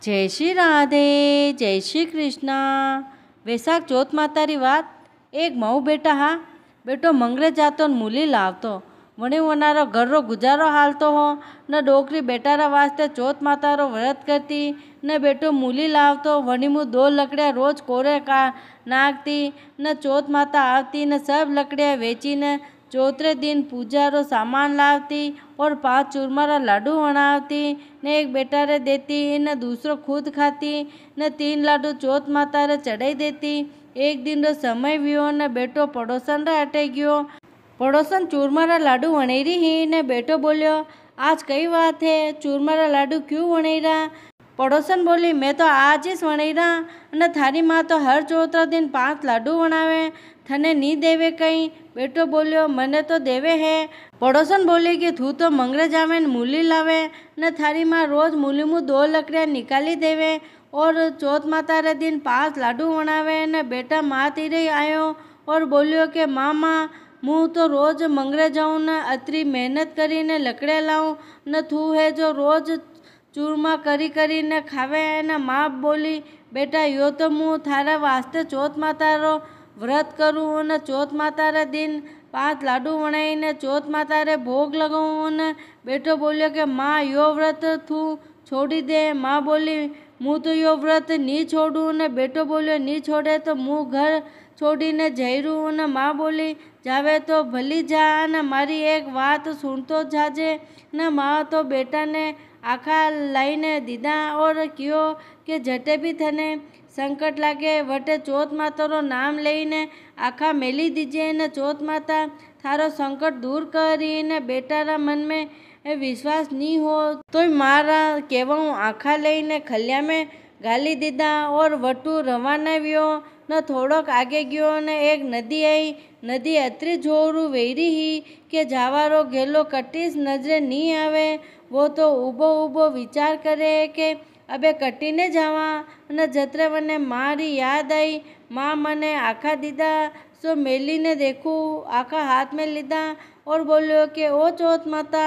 जय श्री राधे जय श्री कृष्ण। वैशाख चौथ मातारी बात। एक मऊ बेटा हा बेटो मंगरे जातो न मूली लावतो वणी वनारो घररो गुजारो हालतो हो न डोकरी बेटारा वास्ते चौथ मातारो व्रत करती न बेटो मूली लावतो वणी मु 2 लकड़िया रोज कोरे का नाखती न चौथ माता आवती न सब लकड़िया वेची न चौथे दिन पूजा रो सामान लावती और 5 चूरमारा लाडू बनावती ने एक बेटा रे देती न दूसरो खुद खाती न 3 लाडू चौथ माता रे चढ़ाई देती। एक दिन रो समय वियो न बेटो पड़ोसन रे अटे गयो। पड़ोसन चूरमारा लाडू वणेरी ही ने बेटो बोलियो आज कई बात है चूरमारा लाडू क्यों वणेरा। पड़ोसन बोली मैं तो आज ही वणेरा न थारी माँ तो हर चौथा दिन 5 लाडू बनावे थने नी देवे कहीं। बेटो बोलियो मने तो देवे है। पड़ोसन बोली कि तू तो मंगरे जावे न मूली लावे न थारी माँ रोज मूली मु 2 लकड़िया निकाली देवे और चौथ माता रे दिन 5 लाडू बनावे न बेटा माँ तीरे आयो और बोलियो कि मामा मु तो रोज मंगरे जाऊँ न अतरी मेहनत करी ने लकड़िया लाऊं न तू है जो रोज चूरमा करी करी ने खावे न। माँ बोली बेटा यो तो मु थारा वास्ते चौथ माता रो व्रत करूँ न चौथ माता रे दिन 5 लाडू बनाई ने चौथ माता रे भोग लगाऊँ न। बेटो बोलियो कि माँ यो व्रत तू छोड़ी दे। माँ बोली मु तो यो व्रत नी छोड़ू न। बेटो बोलियो नी छोड़े तो मु घर छोड़ी ने जईरू न। माँ बोली जावे तो भली जा न मारी एक बात सुनतो जाजे न। माँ तो बेटा ने आखा लाईने दीदा और कियो कि जटे भी थने संकट लागे वटे चौथ माता रो नाम लईने आखा मेली दीजे न चौथ माता थारो संकट दूर करी न। बेटा रा मन में विश्वास नी हो तो मारा केवू आखा लईने खलिया में गाली दीदा और वटू रवाना वियो न। थोड़ोक आगे गयो न एक नदी आई। नदी अतरी जोरू वेरी ही कि जावारो गेलो कटीस नजरे नी आवे। वो तो ऊबो ऊबो विचार करे कि अबे कटी ने जावा न जतरे वने मारी याद आई। माँ मने आखा दीदा सो मेली ने देखू आखा हाथ में लीधा और बोलियो कि ओ चौथ माता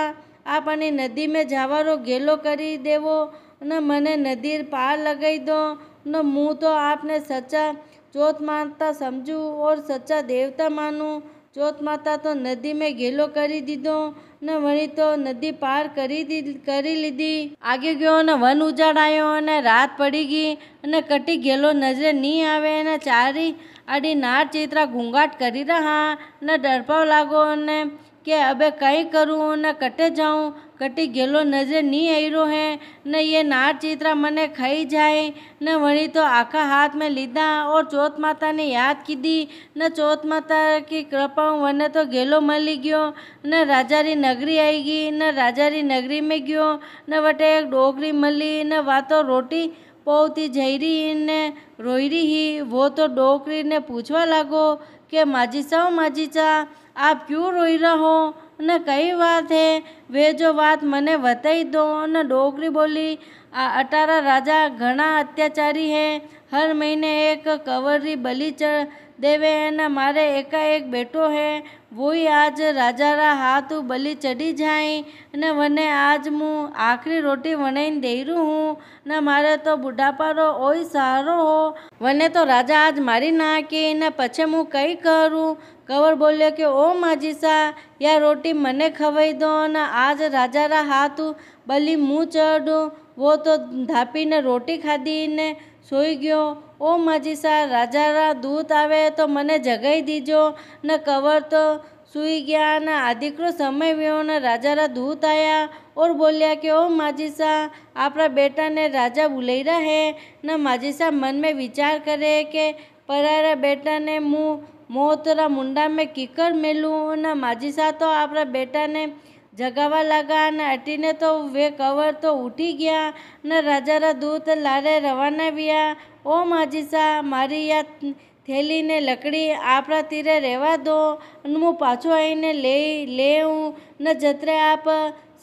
आप अने नदी में जावारो गेलो करी देवो न मने नदी पार लगाई दो न। मुँह तो आपने सच्चा चौथ माता समझू और सच्चा देवता मानू। चौथ माता तो नदी में गेलो करी दीदो न वणी तो नदी पार करी लीधी। आगे गयो न वन उजाड़ आयो न रात पड़ी गई न कटी गेलो नजरे नी आवे न। चारी आड़ी नार चीतरा घूंघाट करी रहा न डरपाव लागो न कि अबे कई करूँ न कटे जाऊँ कटी गेलो नजरे नी आईरो है न ये नार चीतरा मने खाई जाए न। वणी तो आखा हाथ में लीधा और चौथ माता ने याद की दी न। चौथ माता की कृपा वने तो गेलो मली गयो न। राजारी नगरी आई गई न। राजारी नगरी में गयो न वटे एक डोकरी मली न। वातो रोटी पोती जईरी ने रोईरी ही। वो तो डोकरी ने पूछवा लागो कि माजीचा आप क्यों रोई रहो न कई बात है वे जो बात मने बताई दो न। डोकरी बोली अटारा राजा घना अत्याचारी है हर महीने एक कवरी बलि चढ़ देवे है न। मारे एकाएक बेटो है वही आज राजा रा हाथ बलि चढ़ी जाए न। वने आज मु आखरी रोटी वनाईन देरू हूँ न। मारे तो बुढ़ापा रो ओई सहारो हो वने तो राजा आज मारी नाखी न पछे मु कई करूँ। कंवर बोलियो कि ओ माजीसा या रोटी मने खवाई दो न आज राजा रा हाथ बलि मुँह चढ़ू। वो तो धापी ने रोटी खाधी ने सोई गयो। ओ माजीसा राजा रा दूत आवे तो मने जगाई दीजो न। कंवर तो सुई गया न। आदिकरो समय व्यो न। राजा रा दूत आया और बोलिया कि ओ माजीसा आपरा बेटा ने राजा बुलाईरा है न। माजीसा मन में विचार करे कि परारा बेटा ने मुँह मौत रा मुंडा में किकर मेलू न। माजीसा तो आपरा बेटा ने जगावा लगा न। अटीने तो वे कंवर तो उठी गया न। राजा रा दूत लारे रवाना विया। ओ माजीसा मारी या थैली ने लकड़ी आपरा तीरे रेवा दो न मु पाछो आईने ले न जतरे आप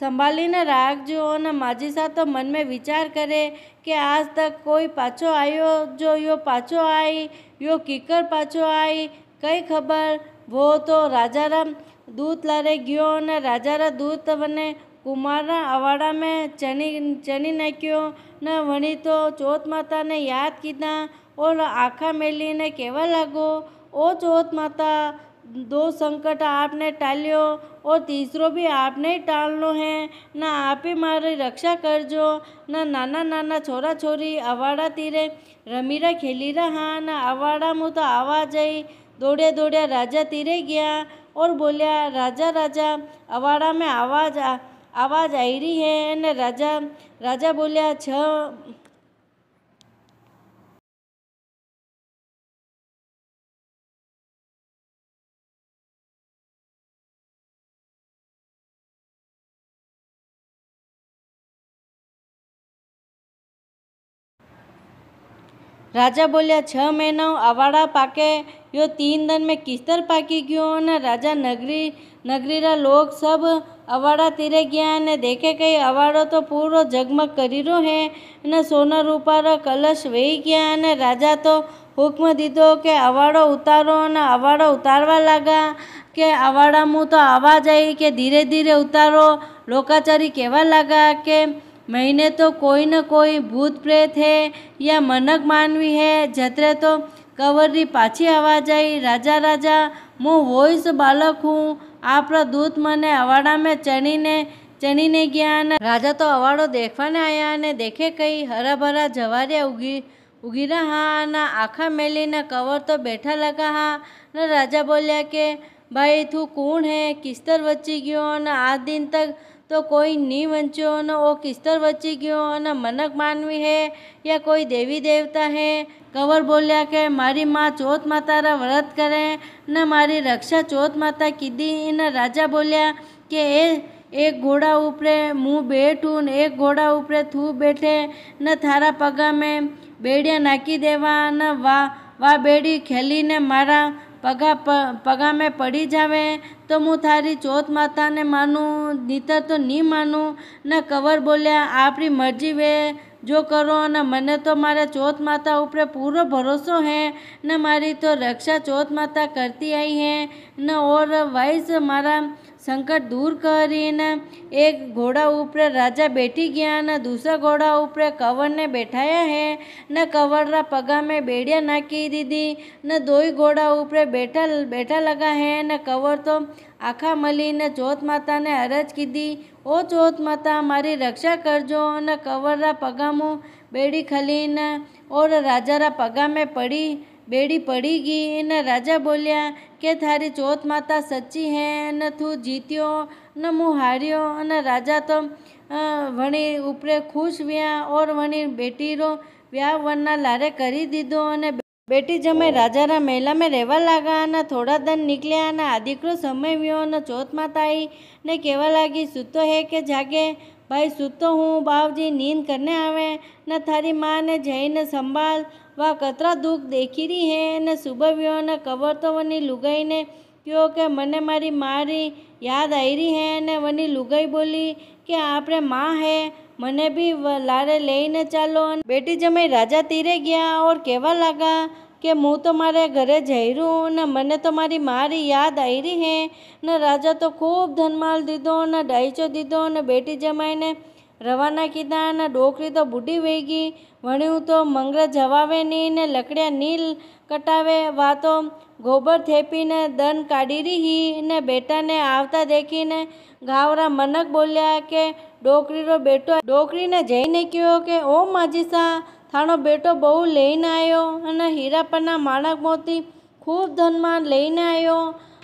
संभाली न राखजो न। माजीसा तो मन में विचार करे कि आज तक कोई पाछो आयो जो यो पाछो आई यो किकर पाछो आई कई खबर। वो तो राजा रा दूत लारे गयो न। राजा रा दूत वने कुमारा अवाड़ा में चनी नाख्यो न वणी तो चौथ माता ने याद कीधा और आखा मेली ने कहवा लागो, ओ चौथ माता, 2 संकट आपने टाल्यो और तीसरो भी आपने ही टालनो है। न आप ही मारी रक्षा करजो। न नाना नाना छोरा छोरी अवाड़ा तीरे रमीरा खेली रहा। न अवाड़ा मुँह तो आवाज आई। दौड़े दौड़े राजा तीरे गया और बोलिया, राजा राजा, अवाड़ा में आवाज आई रही है। न राजा बोलिया, राजा बोलिया, 6 महीना अवाड़ा पाके, यो 3 दिन में किस्तर पाकी गयो। न राजा नगरी रा लोग सब अवाड़ा तीरे गया ने देखे कई अवाड़ो तो पूरो जगमग करीरो है। न सोना रूपा रा कलश वही गया। न राजा तो हुक्म दीधो के अवाड़ो उतारो। न अवाड़ो उतारवा लगा के अवाड़ा मुँह तो आवाज आई के धीरे धीरे उतारो। लोकाचारी कहवा लगा के महीने तो कोई न कोई भूत प्रेत है या मनक मानवी है। जतरे तो कवर री पाछी आवाज आई, राजा राजा, मुँ वोइस बालक हूँ, आपरा दूत मने अवाड़ा में चनीने गया। न राजा तो अवाड़ो देखवाने आया ने देखे कई हरा भरा जवारिया उगी रहा। न आखा मेली न कवर तो बैठा लगा हा। न राजा बोलिया के भाई तू कौन है, किस्तर वची गयो। न आज दिन तक तो कोई नी वंचो। न ओ किस्तर वची गयो। न मनक मानवी है या कोई देवी देवता है। कंवर बोलिया के मारी माँ चौथ माता रा व्रत करे न मारी रक्षा चौथ माता कीधी। न राजा बोलिया के एक घोड़ा ऊपरे मुँह बैठूँ, एक घोड़ा ऊपरे थू बैठे, न थारा पगा में बेड़िया नाखी देवा। न वा बेड़ी खेली ने मारा पगा में पड़ी जावे तो मुँ थारी चौथ माता ने मानूँ, नीतर तो नहीं मानूँ। न कंवर बोलिया, आपरी मर्जी वे जो करो। न मने तो मारे चौथ माता ऊपर पूरो भरोसो है। न मारी तो रक्षा चौथ माता करती आई है। न और वाइस मारा संकट दूर करी। न एक घोड़ा ऊपर राजा बैठी गया। न दूसरा घोड़ा ऊपर कंवर ने बैठाया है। न कंवर रा पगा में बेड़िया नाखी दीदी। न 2 ही घोड़ा ऊपर बैठा लगा है। न कंवर तो आखा मली ने चौथ माता ने अरज कीधी, ओ चौथ माता मारी रक्षा करजो। न कंवर रा पगा मुँह बेड़ी खली न और राजा रा पगा में बेड़ी पड़ी गई। न राजा बोलिया के थारी चौथ माता सच्ची है। न तू जीत्यो न मुँह हारियो। न राजा तो वणी ऊपरे खुश व्या और वणी बेटी रो व्याह वरना लारे करी दीधो। न बेटी जमे राजा रा मेला में रहवा लगा। न थोड़ा दिन निकलिया। न आदिकरो समय व्यो। न चौथ माता आई ने कहवा लगी, सुतो है के जागे? भाई सुतो हूँ बावजी, नींद करने आवे। न थारी माँ ने जईने संभाल, वह कतरा दुख देखी रही है। न सुबह व्यो। न कंवर तो वनी लुगाई ने क्यों के मने मारी मारी याद आई रही है। न वनी लुगाई बोली कि आपरे माँ है, मने भी लारे लेने चालो। बेटी जमाई राजा तीरे गया और कहवा लगा कि मुँ तो मारे घरे जईरूँ न मने तो मारी मारी याद आई रही है। न राजा तो खूब धनमाल दीधो न डाईचो दीधो न बेटी जमाई ने रवाना कीधा। न डोकरी तो बूढ़ी वेगी, वणियों तो मंगरे जवावे नी ने लकड़िया नील कटावे। वा तो गोबर थेपी ने दन काढ़ी रही ही। ने बेटा ने आवता देखी ने गावरा मनक बोलिया के डोकरी रो बेटो। डोकरी ने जईने कहो के ओ माजीसा, थानो बेटो बहु लईने आयो अने हीरापना माणक मोती खूब धनमान लईने आयो।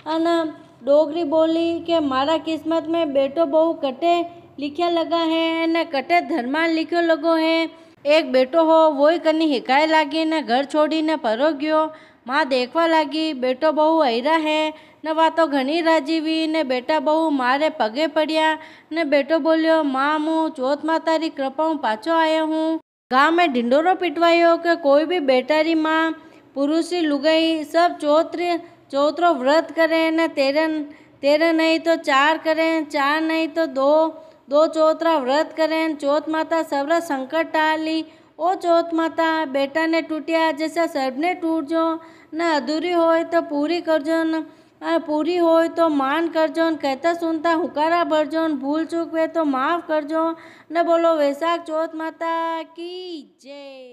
अने डोकरी बोली के मारा किस्मत में बेटो बहु कटे लिख्या लगा है ने कटे धनमान लिख्यो लगो है। एक बेटो हो वोई कनी हिकाय लागी ने घर छोड़ी ने परो गयो। माँ देखवा लागी, बेटो बहु हैरा है ने वा तो घणी राजीवी ने बेटा बहु मारे पगे पड़िया। ने बेटो बोलियो, माँ मुँ चौथ माता री कृपा पाछो आयो हूँ। गाँव में ढिंडोरो पिटवायो कि कोई भी बेटारी माँ पुरुषी लुगाई सब चौथरो व्रत करे न तेरह नहीं तो 4 करें, 4 नहीं तो दो चौथरा व्रत करें। चौथ माता सबरा संकट टाली। ओ चौथ माता बेटा ने टूटिया जैसा सबने टूट जो, न अधूरी होए तो पूरी करजो। न અને પૂરી હોય તો માન કરજો ને કહેતા સુનતા હુકારા ભરજો ને ભૂલ ચૂક હોય તો માફ કરજો ને બોલો વૈશાખ ચોથ માતા કી જય।